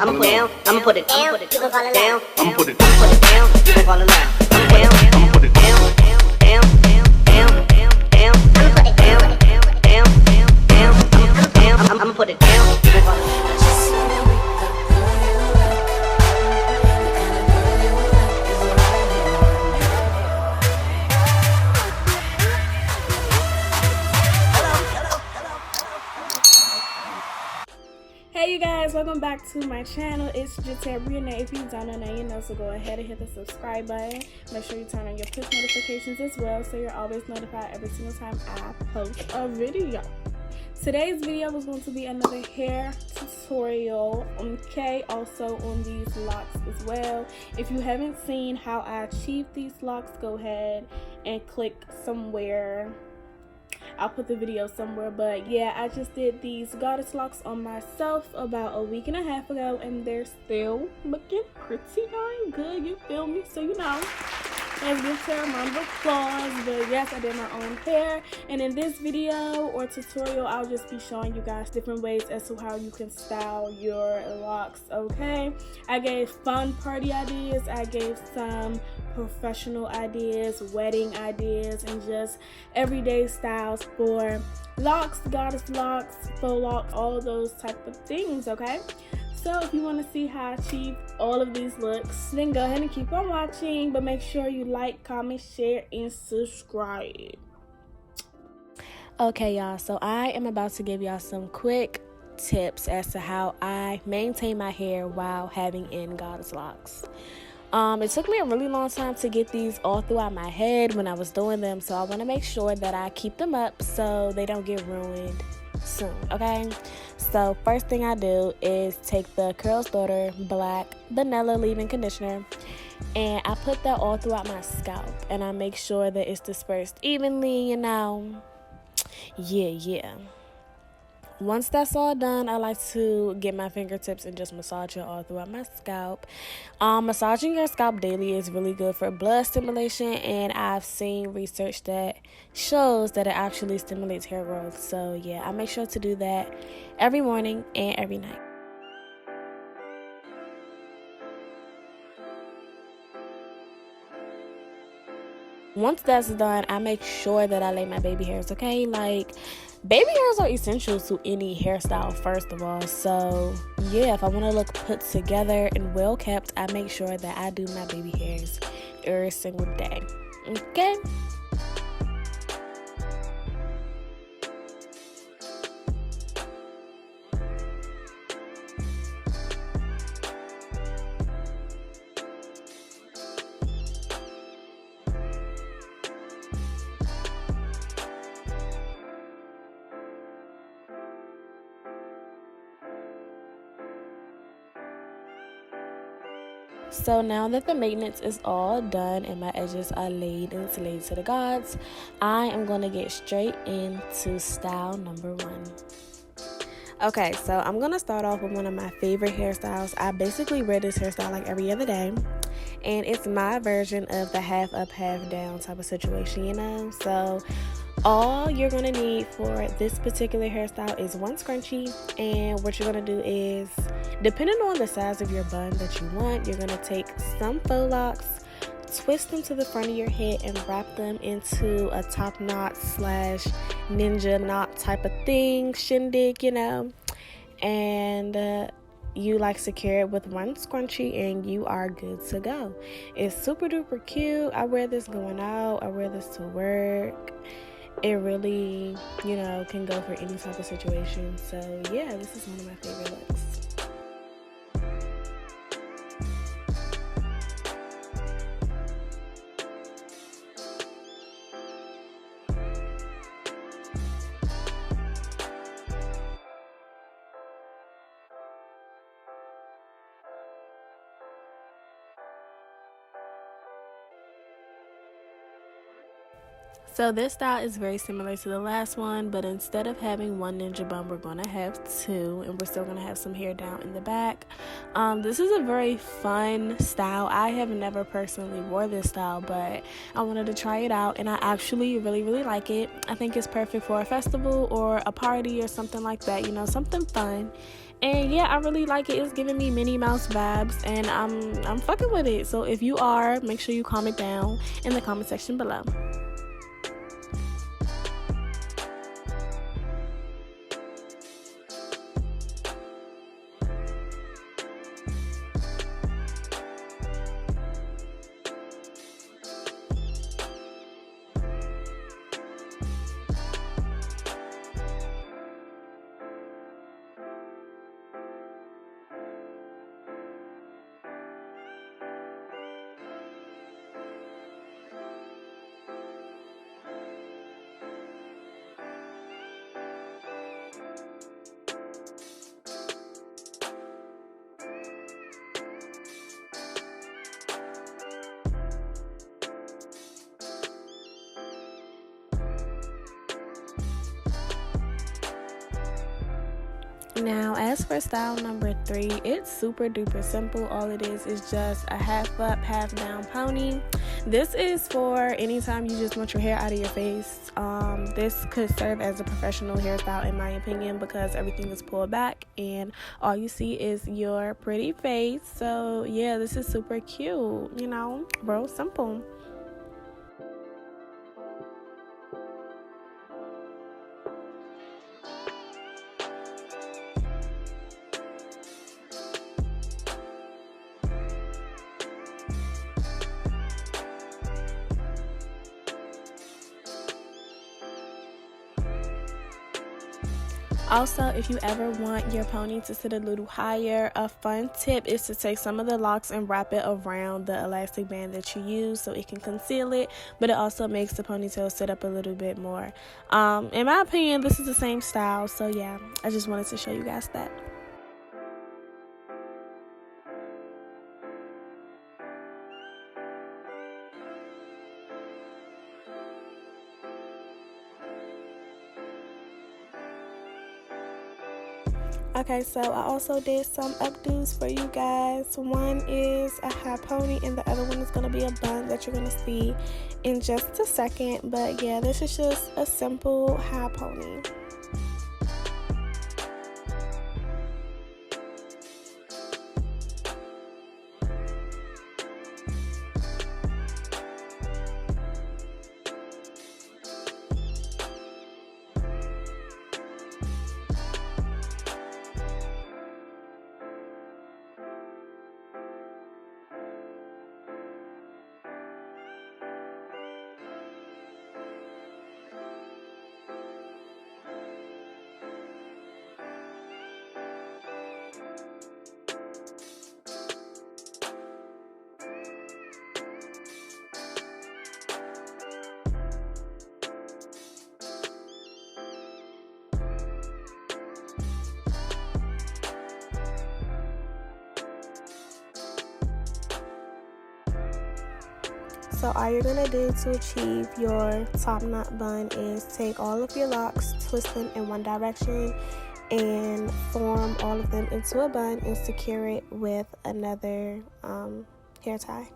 I'ma put it down, I'ma put it down, You gon' fall in love. I'ma put it down, you gon' fall in love. I'm down, I'ma put it down, down, down, down, down, I'ma put it down. down, down, down, I'ma put it down, you gon' fall in love. Hey you guys, welcome back to my channel. It's Jaterra Bria'Na. If you don't know now, you know, so go ahead and hit the subscribe button. Make sure you turn on your push notifications as well, so you're always notified every single time I post a video. Today's video was going to be another hair tutorial, okay, also on these locks as well. If you haven't seen how I achieved these locks, go ahead and click somewhere. I'll put the video somewhere, but yeah, I just did these goddess locks on myself about a week and a half ago, and they're still looking pretty darn good, you feel me? So you know, let's give Sarah a round of applause. But yes, I did my own hair, and in this video or tutorial, I'll just be showing you guys different ways as to how you can style your locks, okay? I gave fun party ideas, I gave some professional ideas, wedding ideas, and just everyday styles for locks, goddess locks, faux locks, all those type of things, okay? So if you want to see how I achieve all of these looks, then go ahead and keep on watching, but make sure you like, comment, share, and subscribe. Okay y'all, so I am about to give y'all some quick tips as to how I maintain my hair while having in goddess locks. It took me a really long time to get these all throughout my head when I was doing them, so I want to make sure that I keep them up so they don't get ruined soon, okay? So first thing I do is take the Curls Daughter Black Vanilla Leave-In Conditioner, and I put that all throughout my scalp, and I make sure that it's dispersed evenly, you know. Yeah. Once that's all done, I like to get my fingertips and just massage it all throughout my scalp. Massaging your scalp daily is really good for blood stimulation, and I've seen research that shows that it actually stimulates hair growth. So yeah, I make sure to do that every morning and every night. Once that's done, I make sure that I lay my baby hairs, okay? Like, baby hairs are essential to any hairstyle, first of all. So yeah, if I want to look put together and well kept, I make sure that I do my baby hairs every single day, okay? So now that the maintenance is all done and my edges are laid and it's laid to the gods, I am going to get straight into style number 1. Okay, so I'm going to start off with one of my favorite hairstyles. I basically wear this hairstyle like every other day, and it's my version of the half up, half down type of situation, you know? So all you're going to need for this particular hairstyle is one scrunchie, and what you're going to do is, depending on the size of your bun that you want, you're going to take some faux locks, twist them to the front of your head, and wrap them into a top knot slash ninja knot type of thing, shindig, you know, and you like secure it with one scrunchie and you are good to go. It's super duper cute. I wear this going out, I wear this to work. It really, you know, can go for any type of situation. So yeah, this is one of my favorite looks. So this style is very similar to the last one, but instead of having one ninja bun, we're going to have two, and we're still going to have some hair down in the back. This is a very fun style. I have never personally wore this style, but I wanted to try it out, and I actually really like it. I think it's perfect for a festival or a party or something like that, you know, something fun. And yeah, I really like it. It's giving me Minnie Mouse vibes, and I'm fucking with it. So if you are, make sure you comment down in the comment section below. Now, as for style number 3, it's super duper simple. All it is just a half up, half down pony. This is for anytime you just want your hair out of your face. This could serve as a professional hairstyle in my opinion, because everything is pulled back and all you see is your pretty face. So yeah, this is super cute, you know, real simple. Also, if you ever want your pony to sit a little higher, a fun tip is to take some of the locks and wrap it around the elastic band that you use so it can conceal it, but it also makes the ponytail sit up a little bit more. In my opinion, this is the same style, so yeah, I just wanted to show you guys that. Okay, so I also did some updos for you guys. One is a high pony and the other one is going to be a bun that you're going to see in just a second. But yeah, this is just a simple high pony. So all you're going to do to achieve your top knot bun is take all of your locks, twist them in one direction, and form all of them into a bun and secure it with another hair tie.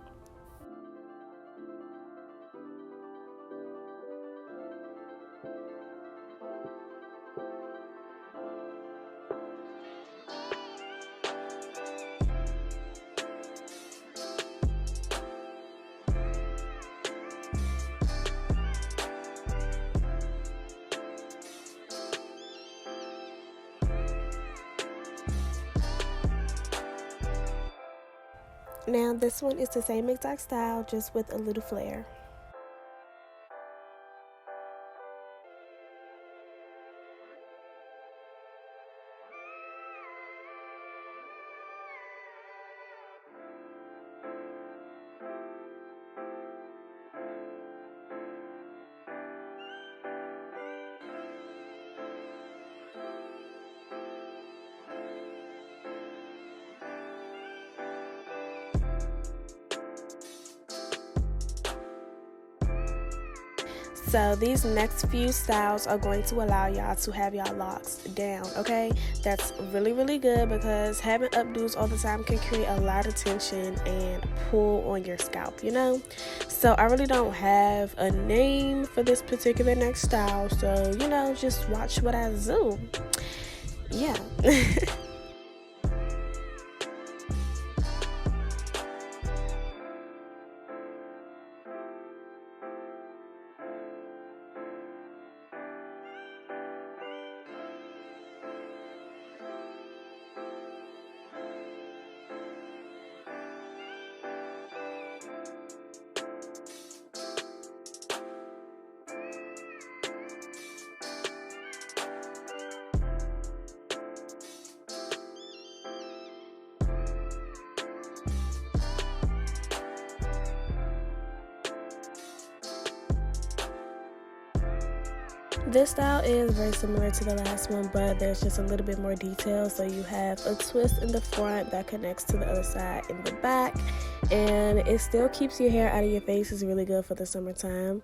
Now this one is the same exact style, just with a little flare. So these next few styles are going to allow y'all to have y'all locks down, okay? That's really, really good because having updos all the time can create a lot of tension and pull on your scalp, you know? So I really don't have a name for this particular next style, so, you know, just watch what I do. Yeah. This style is very similar to the last one, but there's just a little bit more detail. So you have a twist in the front that connects to the other side in the back, and it still keeps your hair out of your face. It's really good for the summertime.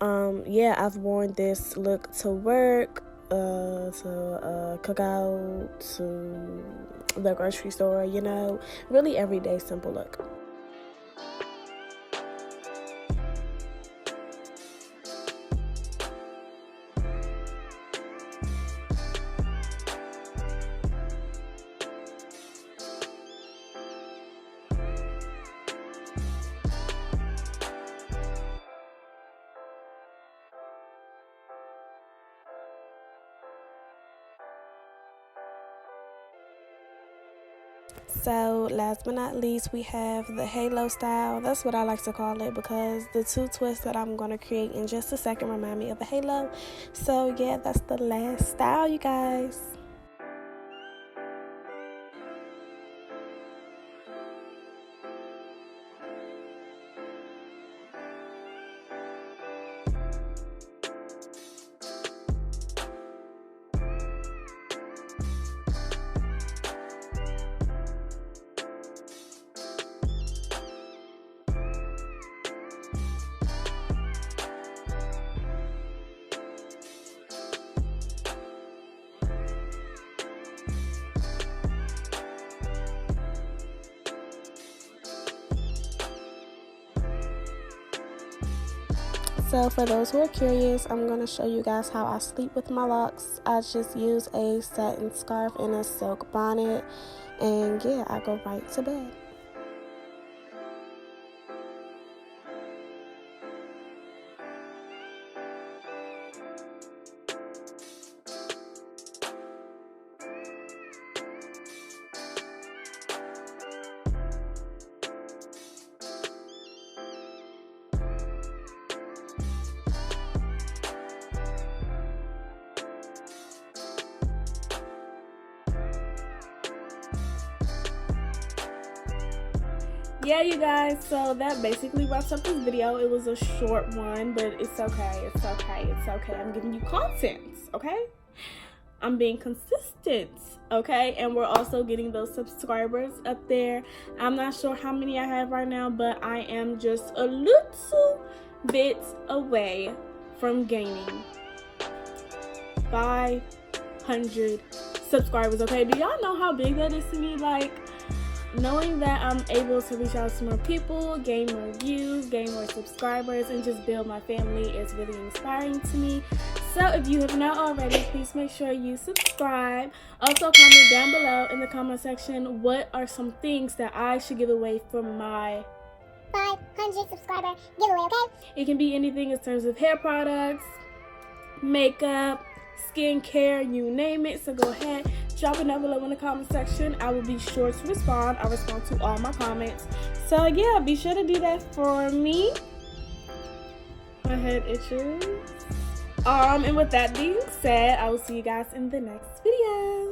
Yeah, I've worn this look to work, to cookout, to the grocery store, you know, really everyday simple look. So last but not least, we have the halo style. That's what I like to call it because the two twists that I'm going to create in just a second remind me of a halo. So yeah, that's the last style, you guys. So for those who are curious, I'm going to show you guys how I sleep with my locks. I just use a satin scarf and a silk bonnet, and yeah, I go right to bed. Yeah, you guys, so that basically wraps up this video. It was a short one, but it's okay. I'm giving you content, okay? I'm being consistent, okay? And we're also getting those subscribers up there. I'm not sure how many I have right now, but I am just a little bit away from gaining 500 subscribers, okay? Do y'all know how big that is to me? Like, knowing that I'm able to reach out to more people, gain more views, gain more subscribers, and just build my family is really inspiring to me. So if you have not already, please make sure you subscribe. Also comment down below in the comment section what are some things that I should give away for my 500 subscriber giveaway, okay? It can be anything in terms of hair products, makeup, skincare, you name it. So go ahead, drop it down below in the comment section. I will be sure to respond. I respond to all my comments. So yeah, be sure to do that for me. My head itches. And with that being said, I will see you guys in the next video.